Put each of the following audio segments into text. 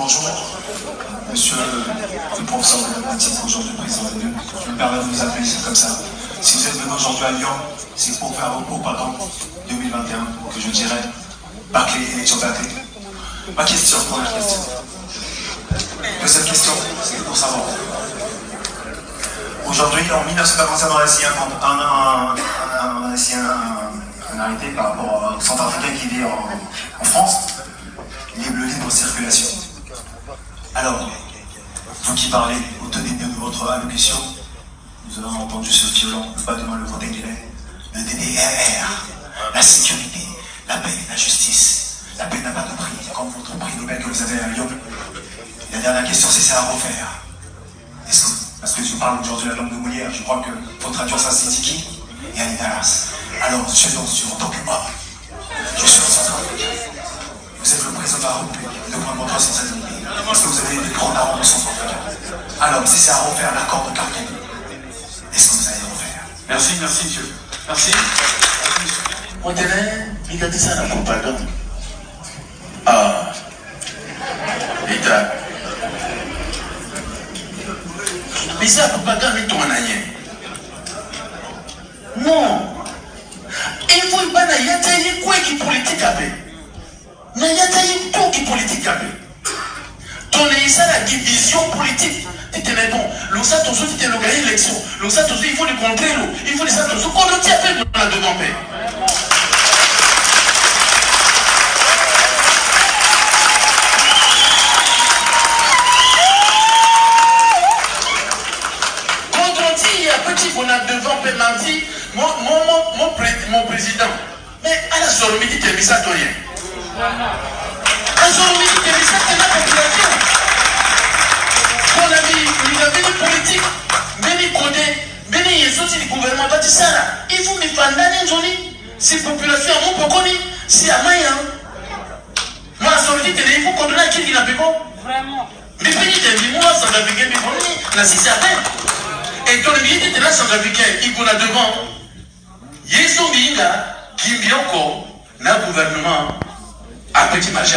Bonjour, monsieur le professeur de mathématiques, aujourd'hui président de l'UE. Je me permets de vous appeler comme ça. Si vous êtes venu aujourd'hui à Lyon, c'est pour faire vos propagande 2021, que je dirais bâclé, élection bâclée. Ma question, première question. Deuxième question, c'est pour savoir. Aujourd'hui, en 1945, on a signé un arrêté par rapport au centrafricain qui vit en France, libre circulation. Alors, vous qui parlez au tout début de votre allocution, nous avons entendu ce violon, pas devant le vote anglais, le DDR, la sécurité, la paix, la justice. La paix n'a pas de prix, comme votre prix Nobel que vous avez à Lyon. La dernière question, c'est ça à refaire. Est-ce que, parce que je parle aujourd'hui la langue de Molière, je crois que faut traduire ça, c'est Tiki et Alidaras. Alors, je suis en tant que homme, je suis en centrafricain. Vous êtes le président de la République, le grand montre sans cette idée. Est-ce que vous avez des grands arômes sans centrafricain? Alors, si c'est à refaire l'accord de Khartoum, est-ce que vous allez refaire? Merci, merci, monsieur. Merci. On dirait, il a dit ça la propagande. Ah, l'État. Mais ça, propagande, mais toi, non. Il faut pas y avoir quoi qui politique à paix. Il y a tout qui politique à paix. Donner ça la division politique. Tu es bon. Le ça, tu es le gagner l'élection. Le ça, il faut le contrer. Il faut les ça, comme le tient fait pour la devant paix. On a devant Pémardi, mon président. Mais à la Soromidi, tu as mis ça, toi. À la Soromidi, tu as mis ça, tu as la population. On a mis une politique, Béni Kodé, Béni Yesoti, le gouvernement, va dire ça là. Il faut me faire un joli. Si la population a mon poconi, si à Maya. Moi, à Soromidi, il faut qu'on donne à qui il a pu bon. Vraiment. Mais Béni, tu as dit, moi, ça va bien, mais bon, là, si c'est à peine. Et ton militaire était là, centrafricain, il qu'on a devant. Yeso Minga, Kimbioko, n'a gouvernement à petit marché.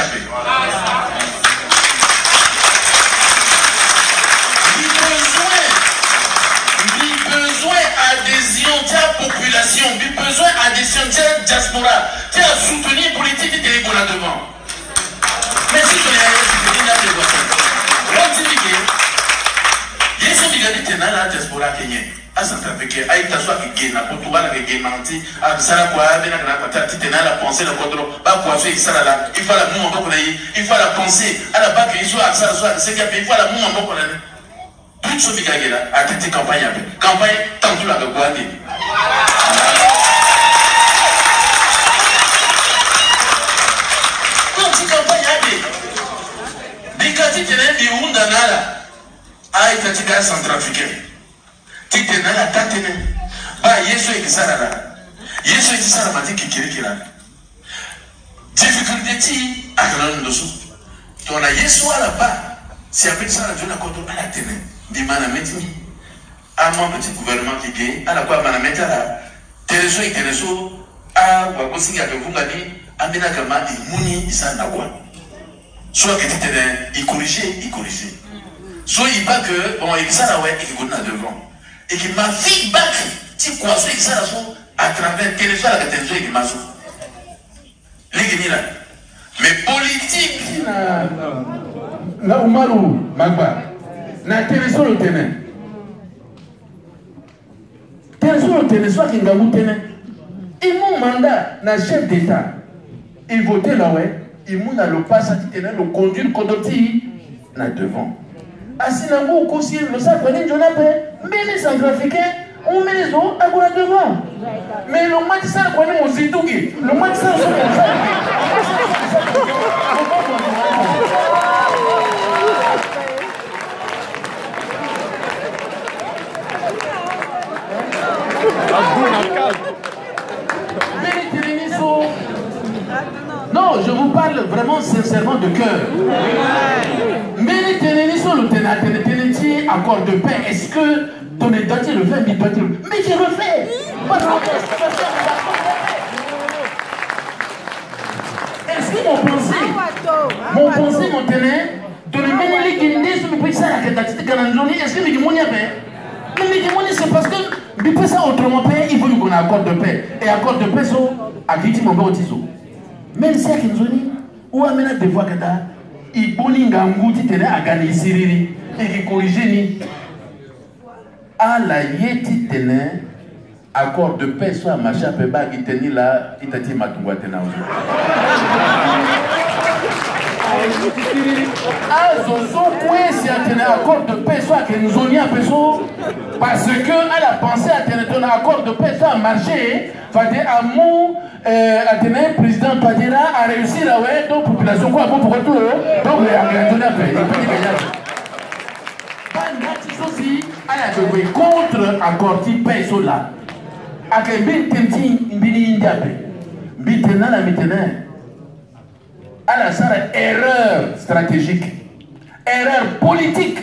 Il besoin d'adhésion de la population, il besoin d'adhésion de la diaspora, de la soutenir politique et qu'on a devant. Mais si tu es là, tu es là. Yesu bigadi tena la diaspora Kenya. Asanta peke ai taswa ki na kutubala ke gemanti abisala kwa abena kana kwata tena la penser le contrôle ba kwa fait isala la il faut la mou mboko na il faut la penser à la bac iso aksa so c'est qu'il il faut la mou mboko na tout ce bigadi là a été campagne tant tout la gwandi. Comme si campagne a bigadi tena bi unda nala. Ah, il t'a dit centrafricain. Tu t'es dans la tête. Bah, Yesu est ça là. Yesu est ça là, m'a dit qu'il est là. Difficulté, tu as un dessous. Tu as Yesu là-bas. Si après ça, tu as un contrôle à la télé. Dis-moi, la médecine. À mon petit gouvernement qui gagne, à la quoi, ma médecine là. Téléso et Téléso, à Wakosinga de Vungani, à Benakama, et Mouni, il s'en a quoi. Soit que tu t'es il corrigeait. Soit il va que, bon, il s'en a ouais, et qu'il connaît devant. Et qu'il m'a feedback, si quoi, soit il s'en a à travers Téléso, à la Téléso, et qu'il m'a sous. Les guénis là. Mais politique. La Oumarou, Magba. Na Téléso le tenait. Téléso le tenait, soit qu'il m'a tenait. Et mon mandat, na chef d'État, il votait là, ouais. Il m'a le passe à tenir, le conduire, conduire, là devant. Asinango, Kossi, le sacré, mais les Centrafricains, on met les autres à quoi devant. Mais le mois de ça, on est au Zitougi. Le mois de ça, on est non, je vous parle vraiment sincèrement de cœur. Mais les télévisions, le télétier, accord de paix, est-ce que ton identité le fait, mais je le fais. Est-ce que mon pensée, mon téné, donner ça la quête cananzoni, est-ce que Mikimoni a fait? Mais Mikimoni, c'est parce que depuis ça autrement paix, il faut qu'on ait un accord de paix. Et accord de paix, so, à Kiti Mombo Tiso. Même si à Kinzoni, ou à Mena de Voakada, il boni ngangouti tene à gagner Siriri, et qui corrige ni. À la Yeti tene, accord de paix, soit Macha Peba, qui tenait là, il t'a dit Matungwa tena. Zozo Koué, si un accord de paix, soit que nous on y a besoin, parce que à la pensée à tenir un accord de paix, soit marché, fallait à mon un président Padira a réussi là, ouais, donc population quoi, pour retour, donc il a gagné la paix. Aussi, elle a joué contre accord de paix, sur là. À quel but t'es-tu une bini indiabe? Bitena la mitena. À la salle, erreur stratégique, erreur politique,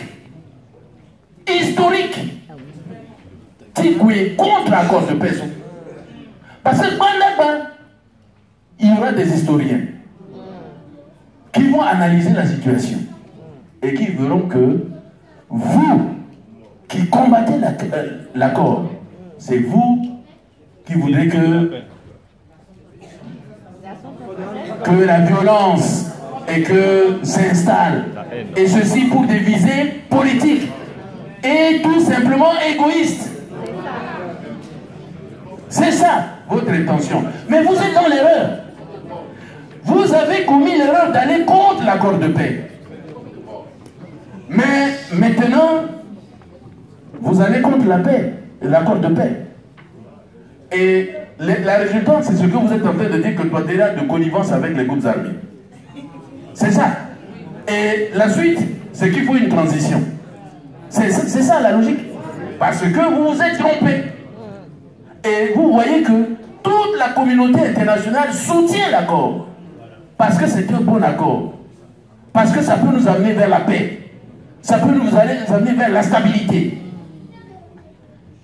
historique, qui est contre l'accord de paix. Parce que il y aura des historiens qui vont analyser la situation et qui verront que vous qui combattez l'accord, c'est vous qui voudrez que la violence et que s'installe, et ceci pour des visées politiques et tout simplement égoïstes. C'est ça votre intention. Mais vous êtes dans l'erreur. Vous avez commis l'erreur d'aller contre l'accord de paix. Mais maintenant, vous allez contre la paix, l'accord de paix. Et la résultante, c'est ce que vous êtes en train de dire, que Touadéra de connivence avec les groupes armés. C'est ça. Et la suite, c'est qu'il faut une transition. C'est ça la logique. Parce que vous vous êtes trompé. Et vous voyez que toute la communauté internationale soutient l'accord. Parce que c'est un bon accord. Parce que ça peut nous amener vers la paix. Ça peut nous amener vers la stabilité.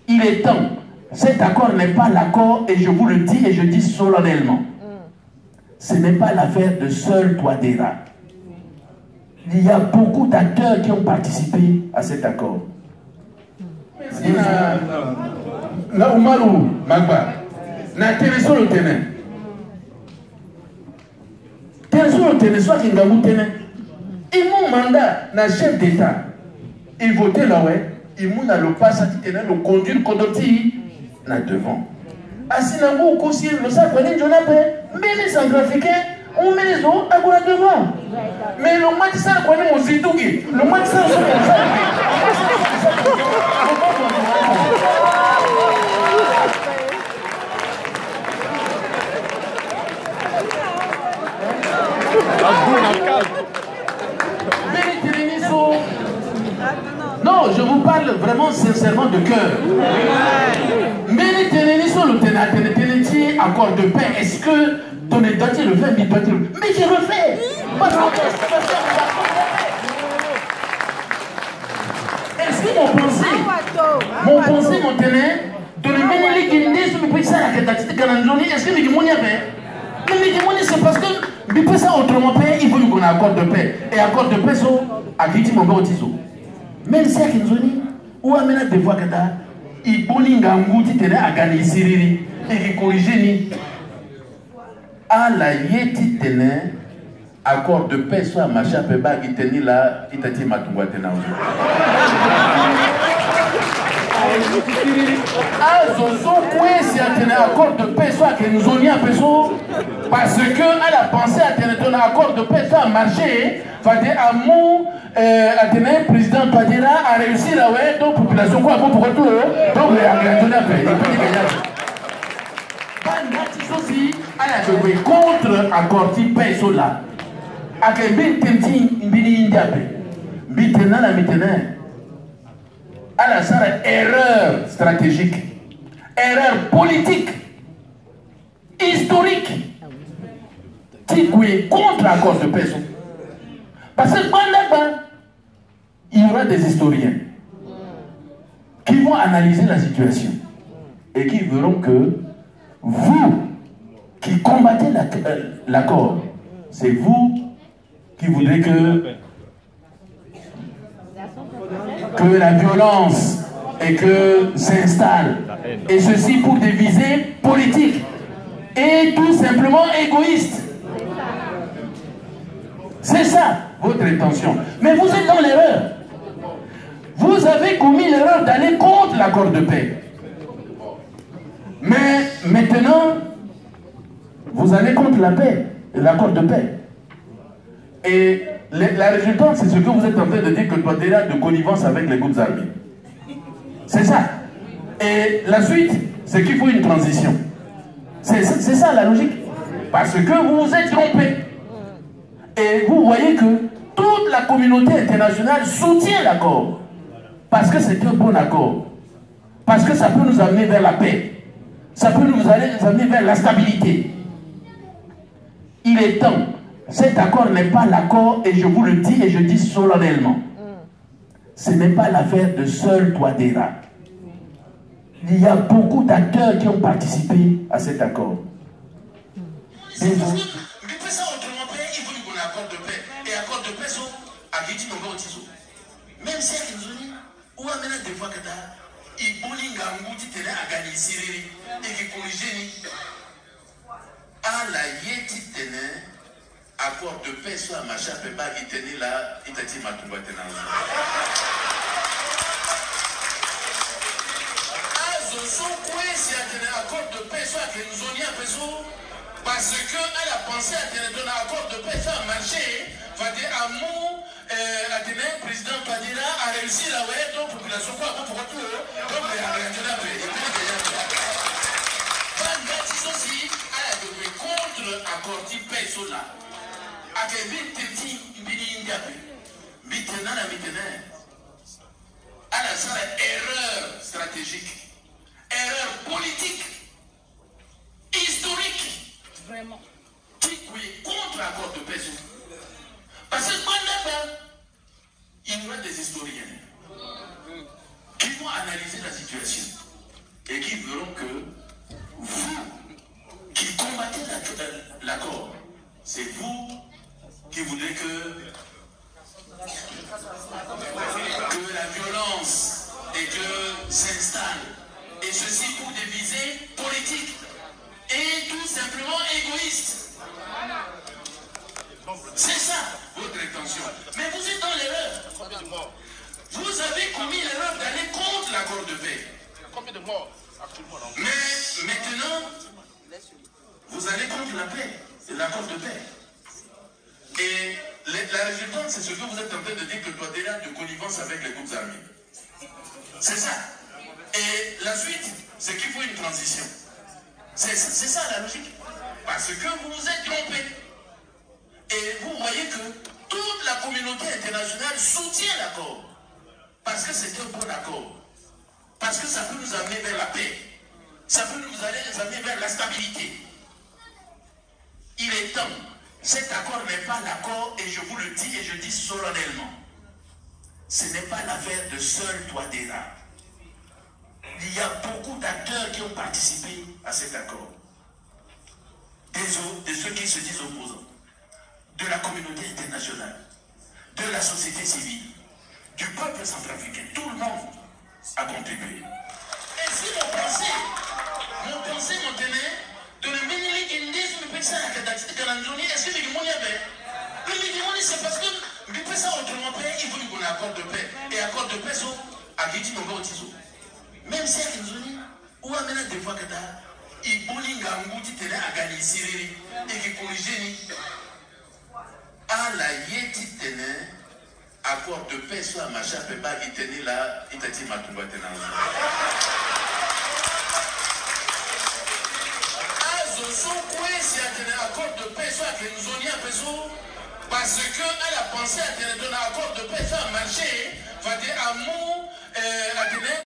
Il est temps. Cet accord n'est pas l'accord, et je vous le dis, et je dis solennellement. Ce n'est pas l'affaire de seul Touadéra. Il y a beaucoup d'acteurs qui ont participé à cet accord. Na Umaru Magba, na Téléso le Téné. Téléso le Téné, soit qu'il y a un Téné. Et mon mandat, na chef d'État, il votait là, ouais, il m'a le passe à Téné, le conduire Kodoti. Là devant. Asinango Kosi, le sac, on est mais les Centrafricains, on met les autres à là devant. Mais le mois de ça, on est au Zitougi. Le mois de ça, on est non, je vous parle vraiment sincèrement de cœur. Mais les télénisos, le télénisos, accord de paix, est-ce que ton identité le fait, mais je le fais. Est-ce que mon pensée, mon téné, de le mener les guindés sur le pays, ça la quête cananzoni, est-ce que Mikimoni a fait? Mais Mikimoni, c'est parce que depuis ça autrement paix, il faut qu'on ait un accord de paix. Et accord de paix, so, à Kiti Mombo Tiso. Même si à Kinzoni, ou à Mena de Voakada, il boni ngangouti tene à gagner Siriri, et qui corrige ni. À la Yeti tene, accord de paix, soit Macha Peba, qui tenait là, il t'a dit Matungwa tena. Zozo Koué, si un accord de paix, soit que nous on y a besoin, parce que à la pensée à tenir un accord de paix, soit marché, fallait à mon président Padira a réussi là, ouais, donc population quoi, pour retour, donc il a gagné la paix. Aussi, elle a joué contre accord de paix, sur là. À quel but t'es-tu une bini indiabe? Bitena la mitena. À la salle, erreur stratégique, erreur politique, historique, qui est contre l'accord de paix. Parce que il y aura des historiens qui vont analyser la situation et qui verront que vous qui combattez l'accord, c'est vous qui voudrez que que la violence et que s'installe. Et ceci pour des visées politiques et tout simplement égoïstes. C'est ça votre intention. Mais vous êtes dans l'erreur. Vous avez commis l'erreur d'aller contre l'accord de paix. Mais maintenant, vous allez contre la paix, l'accord de paix. Et la résultante, c'est ce que vous êtes en train de dire que Touadéra de connivence avec les groupes armés. C'est ça. Et la suite, c'est qu'il faut une transition. C'est ça la logique. Parce que vous vous êtes trompé. Et vous voyez que toute la communauté internationale soutient l'accord. Parce que c'est un bon accord. Parce que ça peut nous amener vers la paix. Ça peut nous amener vers la stabilité. Il est temps. Cet accord n'est pas l'accord, et je vous le dis, et je dis solennellement. Ce n'est pas l'affaire de seul Touadéra. Il y a beaucoup d'acteurs qui ont participé à cet accord. Même si ou amena des fois que il boli ngangouti tene agani siriri et qui corrige à la yeti tene accord de paix soit machin peut pas y tenir là il t'a dit ma tout tena son quoi si à tenir accord de paix soit que nous on y a besoin parce que elle a pensé à tenir un accord de paix ça marché va dire amour à tenir président Touadéra a réussi la ouais donc population quoi pour tout donc il a réagi là aussi elle a devenu contre accord de paix sur là à que vite petit bini ndiape maintenant la maintenant elle a ça erreur stratégique erreur politique historique vraiment qui est contre l'accord de paix parce que il y aura des historiens qui vont analyser la situation et qui verront que vous qui combattez l'accord, c'est vous qui voudrez que la violence et que s'installe, et ceci pour des visées politiques et tout simplement égoïstes. C'est ça votre intention. Mais vous êtes dans l'erreur. Vous avez commis l'erreur d'aller contre l'accord de paix. Combien de morts actuellement? Mais maintenant, vous allez contre la paix, l'accord de paix. Et la résultante, c'est ce que vous êtes en train de dire que Touadéra de connivence avec les groupes armés. C'est ça. Et la suite, c'est qu'il faut une transition. C'est ça la logique. Parce que vous vous êtes trompé. Et vous voyez que toute la communauté internationale soutient l'accord. Parce que c'est un bon accord. Parce que ça peut nous amener vers la paix. Ça peut nous amener vers la stabilité. Il est temps. Cet accord n'est pas l'accord, et je vous le dis, et je dis solennellement. Ce n'est pas l'affaire de seul Touadéra. Il y a beaucoup d'acteurs qui ont participé à cet accord. De ceux qui se disent opposants. De la communauté internationale, de la société civile, du peuple centrafricain. Tout le monde a contribué. Et si mon pensée, mon tenait, de le bénéfice indice, me fait ça à Kalanzoni, est-ce que le monde y avait? Le monde, c'est parce que me fait ça autrement paix, il faut qu'on ait accord de paix. Et accord de paix, à Giti Mongo Tiso. Même si à Kalanzoni, ou à mener des fois que il bowling à Ngouti tene à gagner Siriri, et qui corrige à la yeti tene accord de paix soit machin peut pas y tenir là il t'a dit ma tout tena son quoi si à tenir accord de paix soit que nous on y a besoin parce que elle a pensé à tenir un accord de paix soit marché va dire amour à tenir